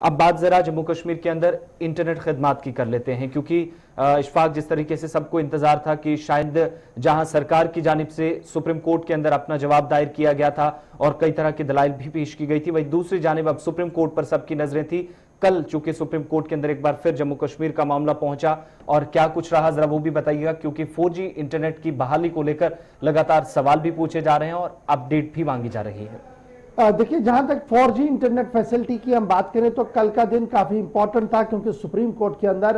اب بات ذرا جموں کشمیر کے اندر انٹرنیٹ خدمات کی کر لیتے ہیں، کیونکہ اشفاق جس طریقے سے سب کو انتظار تھا کہ شاید جہاں سرکار کی جانب سے سپریم کورٹ کے اندر اپنا جواب دائر کیا گیا تھا اور کئی طرح کی دلائل بھی پیش کی گئی تھی، وہی دوسری جانب اب سپریم کورٹ پر سب کی نظریں تھی۔ کل چونکہ سپریم کورٹ کے اندر ایک بار پھر جموں کشمیر کا معاملہ پہنچا اور کیا کچھ رہا ذرا وہ بھی بتائیے گا، کیونکہ 4G انٹرنیٹ کی بحالی کو لے کر لگاتار سوال بھی پوچھے جا رہے ہیں اور اپڈیٹ بھی مانگی جا رہی ہے۔ دیکھیں، جہاں تک 4G انٹرنیٹ فیسلٹی کی ہم بات کریں تو کل کا دن کافی امپورٹنٹ تھا، کیونکہ سپریم کورٹ کے اندر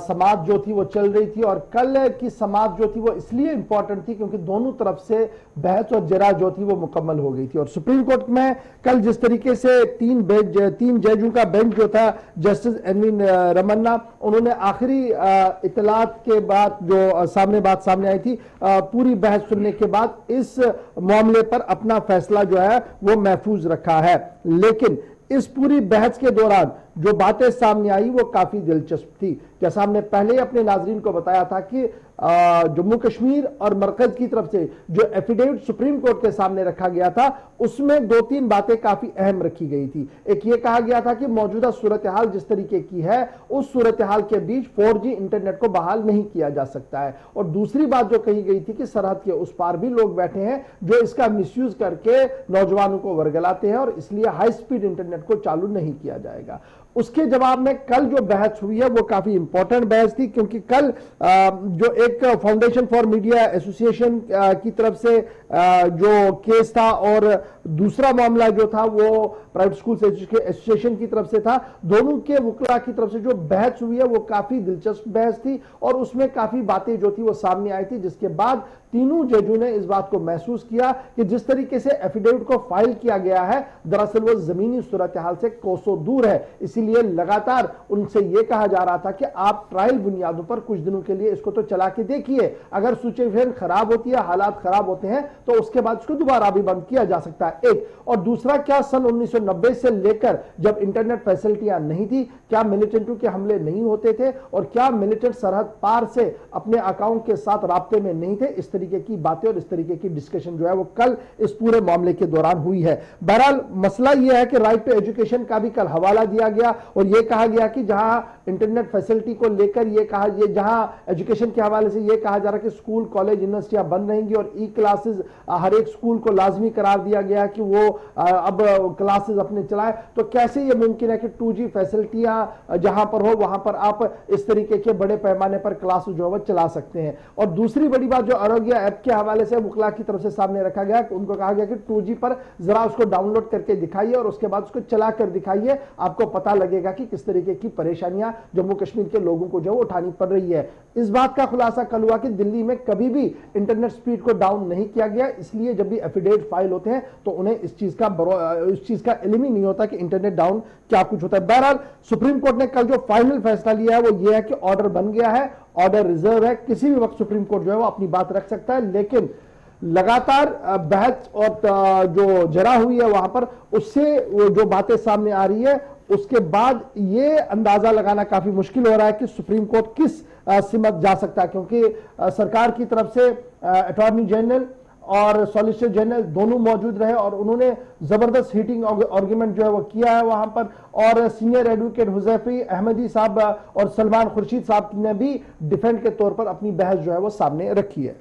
سماعت جو تھی وہ چل رہی تھی، اور کل کی سماعت جو تھی وہ اس لیے امپورٹنٹ تھی کیونکہ دونوں طرف سے بحث اور جرح جو تھی وہ مکمل ہو گئی تھی۔ اور سپریم کورٹ میں کل جس طریقے سے تین ججوں کا بینچ جو تھا، جسٹس این وی رمنا، انہوں نے آخری اطلاعات کے بعد جو بات سامنے آئی تھی، پوری بحث سننے کے بعد اس معاملے پر اپنا فیصلہ جو ہے وہ محفوظ رکھا ہے۔ لیکن اس پوری بحث کے دوران جو باتیں سامنے آئی وہ کافی دلچسپ تھی۔ جیسا ہم نے پہلے اپنے ناظرین کو بتایا تھا کہ جموں کشمیر اور مرکز کی طرف سے جو ایفیڈیوٹ سپریم کورٹ کے سامنے رکھا گیا تھا، اس میں دو تین باتیں کافی اہم رکھی گئی تھی۔ ایک یہ کہا گیا تھا کہ موجودہ صورتحال جس طریقے کی ہے، اس صورتحال کے بیچ 4G انٹرنیٹ کو بحال نہیں کیا جا سکتا ہے، اور دوسری بات جو کہی گئی تھی کہ سرحد کے اس پار بھی لوگ بیٹھے ہیں جو اس کا مس یوز کر کے نوجوانوں کو ورگلاتے ہیں، اور اس لیے ہائی سپیڈ انٹرنیٹ کو چالو نہیں کیا جائے گا۔ اس کے جواب میں کل جو بحث ہوئی ہے وہ کافی امپورٹنٹ بحث تھی، کیونکہ کل جو ایک فاؤنڈیشن فار میڈیا ایسوسی ایشن کی طرف سے جو کیس تھا اور دوسرا معاملہ جو تھا وہ پرائیویٹ اسکولز ایسوسی ایشن کی طرف سے تھا، دونوں کے وکلاء کی طرف سے جو بحث ہوئی ہے وہ کافی دلچسپ بحث تھی، اور اس میں کافی باتیں جو تھی وہ سامنے آئی تھی، جس کے بعد تینوں ججوں نے اس بات کو محسوس کیا کہ جس طریقے سے ایفیڈیوٹ کو فائل کیا گیا ہے دراصل وہ زمینی صورتحال سے کوسوں دور ہے۔ اسی لیے لگاتار ان سے یہ کہا جا رہا تھا کہ آپ ٹرائل بنیادوں پر کچھ دنوں کے لیے اس کو تو چلا کے دیکھیے، اگر سچویشن خراب ہوتی ہے، حالات خراب ہوتے ہیں تو اس کے بعد اس کو دوبارہ بھی بند کیا جا سکتا ہے۔ ایک اور دوسرا، کیا سن 1990 سے لے کر جب انٹرنیٹ فیسلٹیاں نہیں تھی، کیا ملیٹنٹوں کے حملے نہیں ہوتے تھے، اور کیا ملیٹنٹ سرحد پار سے اپنے اکاؤنٹ کے ساتھ رابطے میں نہیں تھے؟ اس طریقے کی باتیں اور اس طریقے کی ڈسکشن جو ہے وہ کل اس پورے معاملے کے دوران ہوئی ہے۔ بہرحال مسئلہ یہ ہے کہ رائٹ ٹو ایجوکیشن کا بھی کل حوالہ دیا گیا، اور یہ کہا گیا کہ جہاں انٹرنیٹ فیسلٹی کو لے کر جہاں ایجوکیشن کے حوالے سے یہ کہا جا رہا ہے کہ اسکول، کالج، یونیورسٹیاں بند رہیں گی، اور ای کلاسز ہر ایک اسکول کو لازمی قرار دیا گیا کہ وہ اب کلاسز اپنے چلائیں، تو کیسے یہ ممکن ہے کہ 2G فیسلٹیاں جہاں پر ہو وہاں پر آپ اس طریقے کے بڑے پیمانے پر کلاسز جو ہے وہ چلا سکتے ہیں؟ اور دوسری بڑی بات جو آروگیہ ایپ کے حوالے سے وکلاء کی طرف سے سامنے رکھا گیا، ان کو کہا گیا کہ 2G پر ذرا اس کو ڈاؤن لوڈ کر کے دکھائیے اور اس کے بعد اس کو چلا کر دکھائیے، آپ کو پتہ لگے گا کہ کس طریقے کی پریشانیاں جموں کشمیر کے لوگوں کو جو اٹھانی پڑ رہی ہے۔ اس بات کا خلاصہ کل ہوا کہ دلی میں کبھی بھی انٹرنیٹ سپیڈ کو ڈاؤن نہیں کیا گیا، اس لیے جب بھی ایفیڈیوٹ فائل ہوتے ہیں تو انہیں اس چیز کا علم ہی نہیں ہوتا کہ انٹرنیٹ ڈاؤن کیا کچھ ہوتا ہے۔ بہرحال سپریم کورٹ نے کل جو فائنل فیصلہ لیا ہے وہ یہ ہے کہ آرڈر بن گیا ہے، آرڈر ریزرو ہے، کسی بھی وقت سپریم کورٹ جو ہے وہ اپنی بات رکھ سکتا ہے، لیکن لگاتار بحث اور جو جرح ہوئی ہے وہاں پر، اس سے جو باتیں سامنے آ رہی ہے اس کے بعد یہ اندازہ لگانا کافی مشکل ہو رہا ہے کہ سپریم کورٹ کس سمت جا سکتا ہے، کیونکہ سرکار کی طرف سے اٹارنی جنرل اور سالیسیٹر جنرل دونوں موجود رہے، اور انہوں نے زبردست ہیٹنگ آرگیومنٹ جو ہے وہ کیا ہے وہاں پر، اور سینئر ایڈوکیٹ حذیفی احمدی صاحب اور سلمان خورشید صاحب نے بھی ڈیفینڈ کے طور پر اپنی بحث جو ہے وہ سامنے رکھی ہے۔